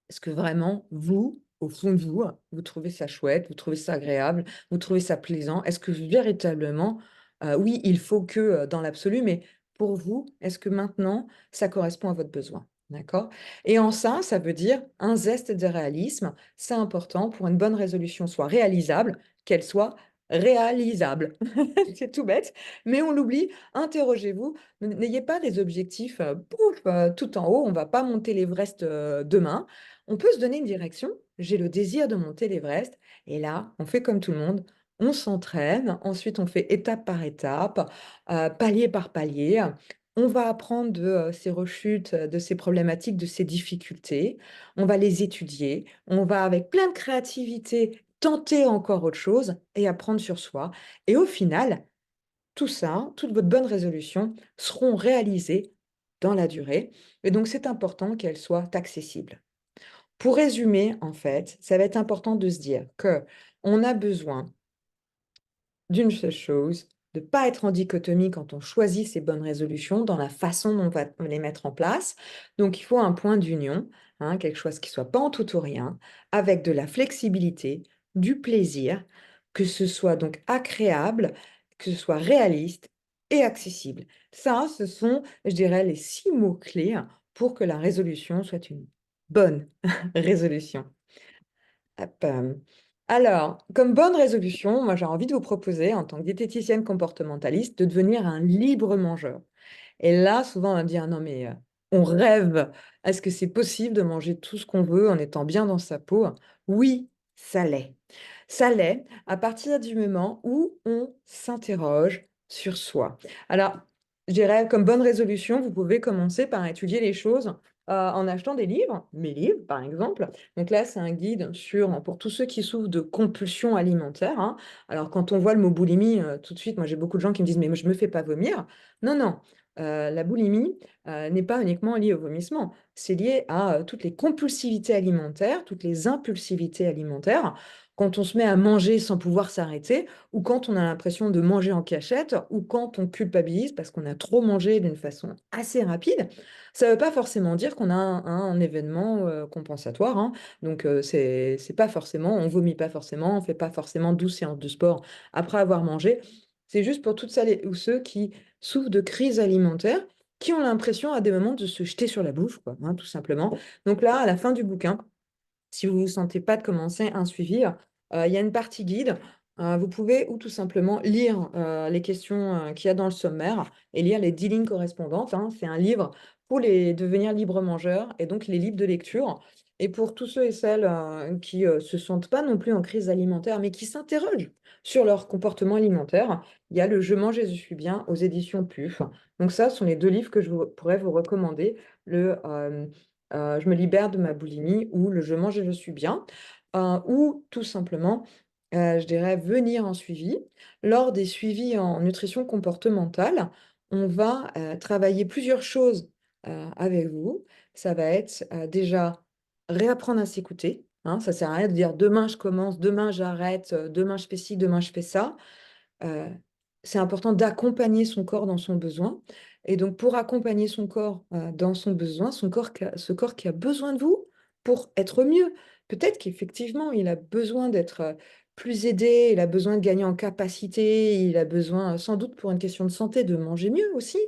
Est-ce que vraiment, vous, au fond de vous, vous trouvez ça chouette, vous trouvez ça agréable, vous trouvez ça plaisant? Est-ce que véritablement, oui, il faut que dans l'absolu, mais pour vous, est-ce que maintenant, ça correspond à votre besoin? D'accord? Et en ça, ça veut dire un zeste de réalisme. C'est important pour une bonne résolution soit réalisable, qu'elle soit réalisable. C'est tout bête, mais on l'oublie. Interrogez-vous. N'ayez pas des objectifs pouf, tout en haut. On ne va pas monter l'Everest demain. On peut se donner une direction. J'ai le désir de monter l'Everest. Et là, on fait comme tout le monde. On s'entraîne. Ensuite, on fait étape par étape, palier par palier. On va apprendre de ces rechutes, de ces problématiques, de ces difficultés. On va les étudier. On va, avec plein de créativité, tenter encore autre chose et apprendre sur soi. Et au final, tout ça, toutes vos bonnes résolutions seront réalisées dans la durée. Et donc, c'est important qu'elles soient accessibles. Pour résumer, en fait, ça va être important de se dire que on a besoin d'une seule chose, de ne pas être en dichotomie quand on choisit ces bonnes résolutions dans la façon dont on va les mettre en place. Donc, il faut un point d'union, hein, quelque chose qui soit pas en tout ou rien, avec de la flexibilité, du plaisir, que ce soit donc agréable, que ce soit réaliste et accessible. Ça, ce sont, je dirais, les 6 mots-clés pour que la résolution soit une bonne résolution. Hop, alors, comme bonne résolution, moi j'ai envie de vous proposer, en tant que diététicienne comportementaliste, de devenir un libre mangeur. Et là, souvent, on va me dire, non, mais on rêve. Est-ce que c'est possible de manger tout ce qu'on veut en étant bien dans sa peau? Oui, ça l'est. Ça l'est à partir du moment où on s'interroge sur soi. Alors, je dirais, comme bonne résolution, vous pouvez commencer par étudier les choses en achetant des livres, mes livres par exemple. Donc là, c'est un guide pour tous ceux qui souffrent de compulsions alimentaires, hein. Alors, quand on voit le mot boulimie, tout de suite, moi j'ai beaucoup de gens qui me disent, mais je ne me fais pas vomir. Non, non. La boulimie n'est pas uniquement liée au vomissement, c'est lié à toutes les compulsivités alimentaires, toutes les impulsivités alimentaires, quand on se met à manger sans pouvoir s'arrêter, ou quand on a l'impression de manger en cachette, ou quand on culpabilise parce qu'on a trop mangé d'une façon assez rapide. Ça ne veut pas forcément dire qu'on a un événement compensatoire, hein. Donc, c'est pas forcément, on vomit pas forcément, on fait pas forcément 12 séances de sport après avoir mangé. C'est juste pour toutes celles ou ceux qui souffrent de crises alimentaires, qui ont l'impression à des moments de se jeter sur la bouffe, quoi, hein, tout simplement. Donc là, à la fin du bouquin, si vous ne vous sentez pas de commencer un suivi, il y a une partie guide. Vous pouvez ou tout simplement lire les questions qu'il y a dans le sommaire et lire les 10 lignes correspondantes, hein. C'est un livre pour les devenir libre mangeur et donc les livres de lecture. Et pour tous ceux et celles qui ne se sentent pas non plus en crise alimentaire, mais qui s'interrogent sur leur comportement alimentaire, il y a le Je mange et je suis bien aux éditions PUF. Donc ça, ce sont les 2 livres que pourrais vous recommander. Le Je me libère de ma boulimie ou le Je mange et je suis bien. ou tout simplement, je dirais, venir en suivi. Lors des suivis en nutrition comportementale, on va travailler plusieurs choses avec vous. Ça va être déjà réapprendre à s'écouter, hein. Ça sert à rien de dire demain je commence, demain j'arrête, demain je fais ci, demain je fais ça. Euh, c'est important d'accompagner son corps dans son besoin. Et donc, pour accompagner son corps dans son besoin, ce corps qui a besoin de vous pour être mieux, peut-être qu'effectivement, il a besoin d'être plus aidé, il a besoin de gagner en capacité, il a besoin, sans doute pour une question de santé, de manger mieux aussi.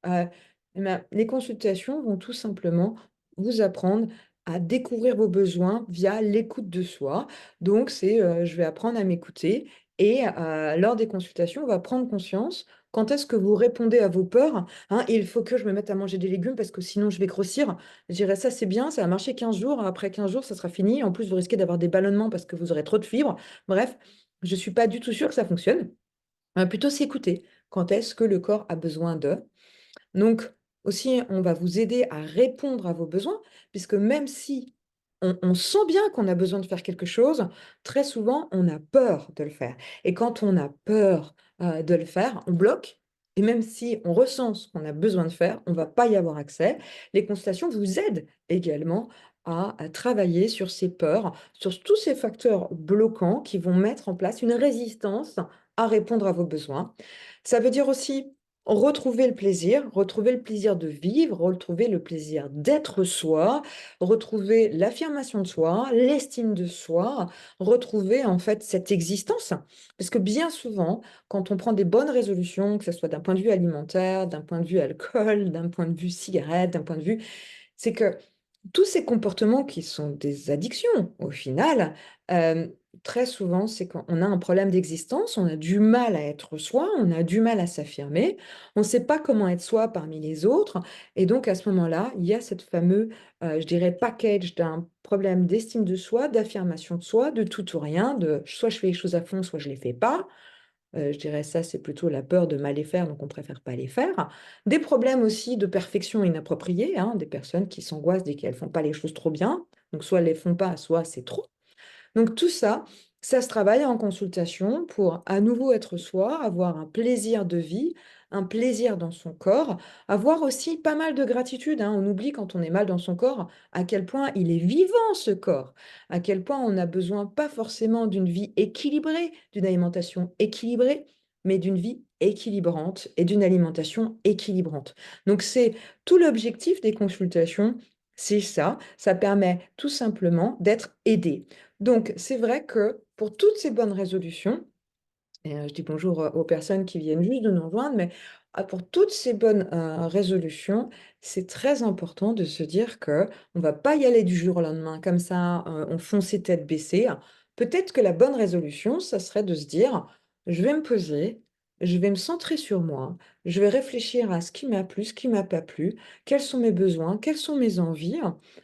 Euh, les consultations vont tout simplement vous apprendre à découvrir vos besoins via l'écoute de soi. Donc, c'est je vais apprendre à m'écouter et lors des consultations, on va prendre conscience quand est-ce que vous répondez à vos peurs. Hein, il faut que je me mette à manger des légumes parce que sinon je vais grossir. Je dirais ça, c'est bien, ça va marcher 15 jours. Après 15 jours, ça sera fini. En plus, vous risquez d'avoir des ballonnements parce que vous aurez trop de fibres. Bref, je ne suis pas du tout sûre que ça fonctionne. On va plutôt s'écouter. Quand est-ce que le corps a besoin de? Donc, aussi, on va vous aider à répondre à vos besoins, puisque même si on sent bien qu'on a besoin de faire quelque chose, très souvent, on a peur de le faire. Et quand on a peur de le faire, on bloque. Et même si on ressent ce qu'on a besoin de faire, on ne va pas y avoir accès. Les consultations vous aident également à travailler sur ces peurs, sur tous ces facteurs bloquants qui vont mettre en place une résistance à répondre à vos besoins. Ça veut dire aussi retrouver le plaisir de vivre, retrouver le plaisir d'être soi, retrouver l'affirmation de soi, l'estime de soi, retrouver en fait cette existence. Parce que bien souvent, quand on prend des bonnes résolutions, que ce soit d'un point de vue alimentaire, d'un point de vue alcool, d'un point de vue cigarette, d'un point de vue, c'est que tous ces comportements qui sont des addictions, au final, euh, très souvent, c'est qu'on a un problème d'existence, on a du mal à être soi, on a du mal à s'affirmer, on ne sait pas comment être soi parmi les autres. Et donc, à ce moment-là, il y a cette fameuse, je dirais, package d'un problème d'estime de soi, d'affirmation de soi, de tout ou rien, de soit je fais les choses à fond, soit je ne les fais pas. Je dirais ça, c'est plutôt la peur de mal les faire, donc on préfère pas les faire. Des problèmes aussi de perfection inappropriée, hein, des personnes qui s'angoissent dès qu'elles font pas les choses trop bien. Donc soit elles les font pas, soit c'est trop. Donc tout ça, ça se travaille en consultation pour à nouveau être soi, avoir un plaisir de vie, un plaisir dans son corps, avoir aussi pas mal de gratitude, hein. On oublie quand on est mal dans son corps à quel point il est vivant ce corps, à quel point on a besoin pas forcément d'une vie équilibrée, d'une alimentation équilibrée, mais d'une vie équilibrante et d'une alimentation équilibrante. Donc c'est tout l'objectif des consultations, c'est ça, ça permet tout simplement d'être aidé. Donc, c'est vrai que pour toutes ces bonnes résolutions, et je dis bonjour aux personnes qui viennent juste de nous rejoindre, mais pour toutes ces bonnes résolutions, c'est très important de se dire que on va pas y aller du jour au lendemain comme ça, on fonce tête baissée. Peut-être que la bonne résolution, ça serait de se dire, je vais me poser, je vais me centrer sur moi, je vais réfléchir à ce qui m'a plu, ce qui m'a pas plu, quels sont mes besoins, quelles sont mes envies,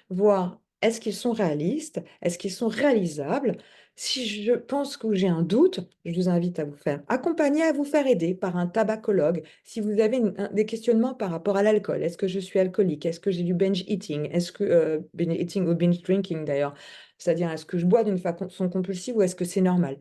voir est-ce qu'ils sont réalistes, est-ce qu'ils sont réalisables. Si je pense que j'ai un doute, je vous invite à vous faire accompagner, à vous faire aider par un tabacologue. Si vous avez des questionnements par rapport à l'alcool, est-ce que je suis alcoolique? Est-ce que j'ai du binge eating? Est-ce que binge eating ou binge drinking d'ailleurs? C'est-à-dire, est-ce que je bois d'une façon compulsive ou est-ce que c'est normal?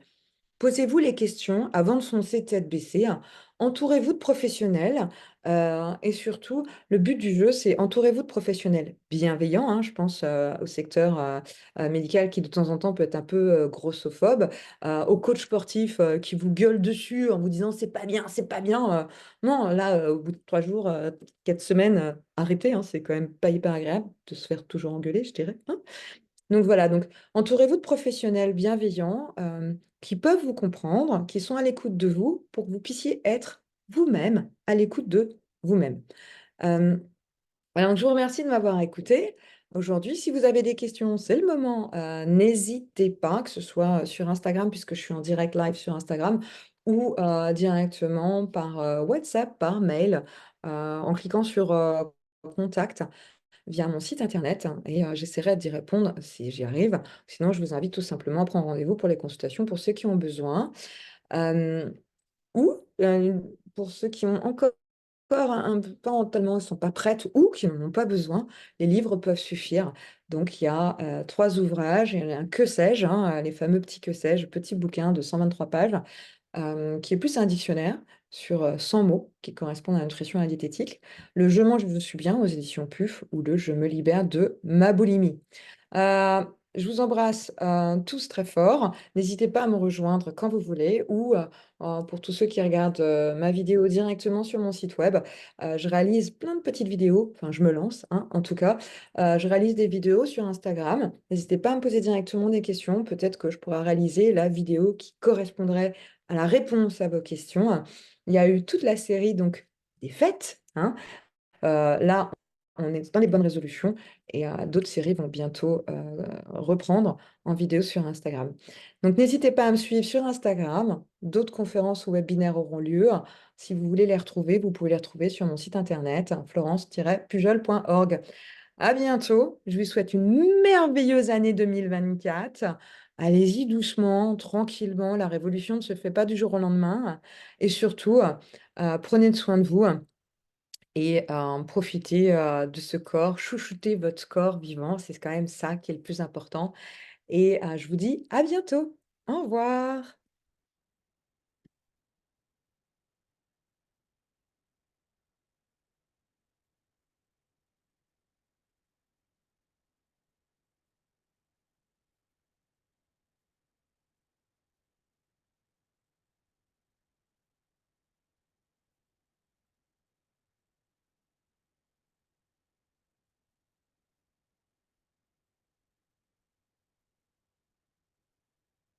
Posez-vous les questions avant de foncer tête baissée, hein. Entourez-vous de professionnels et surtout, le but du jeu, c'est entourez-vous de professionnels bienveillants, hein. Je pense au secteur médical qui de temps en temps peut être un peu grossophobe, aux coachs sportifs qui vous gueulent dessus en vous disant c'est pas bien, c'est pas bien. Non, là, au bout de 3 jours, 4 semaines, arrêtez, hein, c'est quand même pas hyper agréable de se faire toujours engueuler, je dirais, hein. Donc voilà, donc entourez-vous de professionnels bienveillants qui peuvent vous comprendre, qui sont à l'écoute de vous pour que vous puissiez être vous-même à l'écoute de vous-même. Euh, voilà, donc je vous remercie de m'avoir écouté aujourd'hui. Si vous avez des questions, c'est le moment. N'hésitez pas, que ce soit sur Instagram, puisque je suis en direct live sur Instagram, ou directement par WhatsApp, par mail, en cliquant sur Contact via mon site internet et j'essaierai d'y répondre si j'y arrive. Sinon, je vous invite tout simplement à prendre rendez-vous pour les consultations pour ceux qui ont besoin euh, ou pour ceux qui ont encore encore pas tellement, elles sont pas prêtes ou qui n'en ont pas besoin, les livres peuvent suffire. Donc il y a trois ouvrages, il y a un que sais-je, hein, les fameux petits que sais-je, petits bouquins de 123 pages, qui est plus un dictionnaire sur 100 mots qui correspondent à la nutrition et à la diététique. Le Je mange, je suis bien aux éditions PUF ou le Je me libère de ma boulimie. Euh, je vous embrasse tous très fort. N'hésitez pas à me rejoindre quand vous voulez ou pour tous ceux qui regardent ma vidéo directement sur mon site web, je réalise plein de petites vidéos. Enfin, je me lance, hein, en tout cas. Je réalise des vidéos sur Instagram. N'hésitez pas à me poser directement des questions. Peut-être que je pourrai réaliser la vidéo qui correspondrait à la réponse à vos questions. Il y a eu toute la série donc des fêtes, hein. Là, on est dans les bonnes résolutions et d'autres séries vont bientôt reprendre en vidéo sur Instagram. Donc, n'hésitez pas à me suivre sur Instagram. D'autres conférences ou webinaires auront lieu. Si vous voulez les retrouver, vous pouvez les retrouver sur mon site internet florence-pujol.org. À bientôt. Je vous souhaite une merveilleuse année 2024. Allez-y doucement, tranquillement. La révolution ne se fait pas du jour au lendemain. Et surtout, prenez soin de vous et profitez de ce corps, chouchoutez votre corps vivant, c'est quand même ça qui est le plus important. Et je vous dis à bientôt. Au revoir.